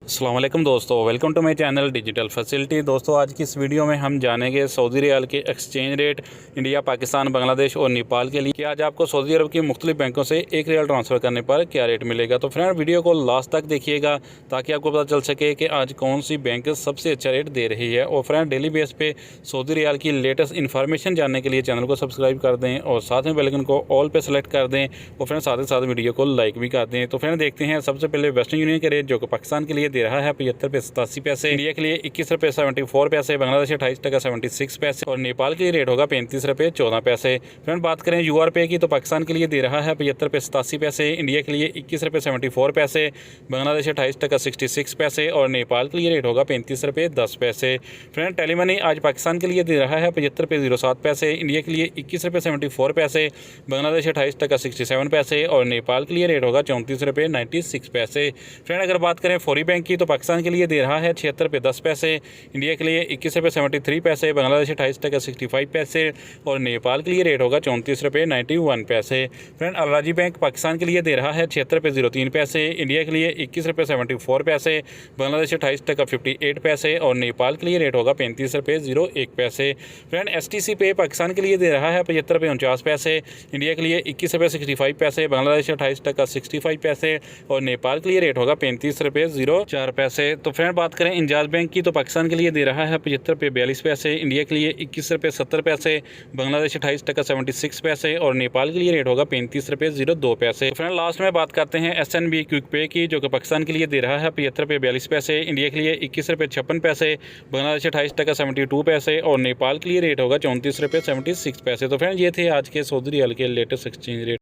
अस्सलाम वालेकुम दोस्तों, welcome to my channel digital facility. दोस्तों, आज की इस वीडियो में हम जानेंगे सऊदी रियाल के exchange rate India, Pakistan, Bangladesh और नेपाल के लिए कि आज आपको सऊदी अरब की मुख्तलिफ बैंकों से एक रियाल ट्रांसफ़र करने पर क्या रेट मिलेगा। तो फ्रेंड, वीडियो को लास्ट तक देखिएगा ताकि आपको पता चल सके कि आज कौन सी बैंक सबसे अच्छा रेट दे रही है। और फ्रेंड, डेली बेस पे सऊदी रियाल की लेटेस्ट इन्फॉर्मेशन जानने के लिए चैनल को सब्सक्राइब कर दें और साथ में बेल आइकन को ऑल पे सेलेक्ट कर दें और फ्रेंड साथ ही साथ वीडियो को लाइक भी कर दें। तो फ्रेंड, देखते हैं सबसे पहले वेस्टर्न यूनियन का रेट जो कि पाकिस्तान के लिए दे रहा है 75 रुपये 87 पैसे, इंडिया के लिए 21 रुपये 74 पैसे, बांग्लादेश 28 टका 76 पैसे और नेपाल के लिए रेट होगा 35 रुपये 14 पैसे। फ्रेंड, बात करें यूआर पे की तो पाकिस्तान के लिए दे रहा है 75 रुपये 87 पैसे, इंडिया के लिए 21 रुपये 74 पैसे, बांग्लादेश 28 टका 66 पैसे और नेपाल के लिए रेट होगा 35 रुपये 10 पैसे। फ्रेंड, टेलीमनी आज पाकिस्तान के लिए दे रहा है 75 रुपये 07 पैसे, इंडिया के लिए 21 रुपये 74 पैसे, बांग्लादेश 28 टका 67 पैसे और नेपाल के लिए रेट होगा 34 रुपये 96 पैसे। फ्रेंड, अगर बात करें फौरी बैंक की तो पाकिस्तान के लिए दे रहा है 76 रुपये 10 पैसे, इंडिया के लिए 21 रुपये 73 पैसे, बांग्लादेश 28 टका 65 पैसे और नेपाल के लिए रेट होगा 34 रुपये 91 पैसे। फ्रेंड, अलराजी बैंक पाकिस्तान के लिए दे रहा है 76 रुपये 03 पैसे, इंडिया के लिए 21 रुपये 74 पैसे, बांग्लादेश 28 टका 58 पैसे और नेपाल के लिए रेट होगा 35 रुपये 01 पैसे। फ्रेंड, STC पे पाकिस्तान के लिए दे रहा है 75 रुपये 49 पैसे, इंडिया के लिए 21 रुपये 65 पैसे, बांग्लादेश 28 टका 65 पैसे और नेपाल के लिए रेट होगा 35 रुपये 04 पैसे। तो फ्रेंड, बात करें इंजाज बैंक की तो पाकिस्तान के लिए दे रहा है 75 रुपये 42 पैसे, इंडिया के लिए 21 रुपये 70 पैसे, बांग्लादेश 28 टका 76 पैसे और नेपाल के लिए रेट होगा 35 रुपये 02 पैसे। फ्रेंड, लास्ट में बात करते हैं SNB क्विक पे की जो कि पाकिस्तान के लिए दे रहा है 75 रुपये 42 पैसे, इंडिया के लिए 21 रुपये 56 पैसे, बांग्लादेश 28 टका 72 पैसे और नेपाल के लिए रेट होगा 34 रुपये 76 पैसे। तो फ्रेंड, ये थे आज के सऊदी रियाल के लेटेस्ट एक्सचेंज रेट।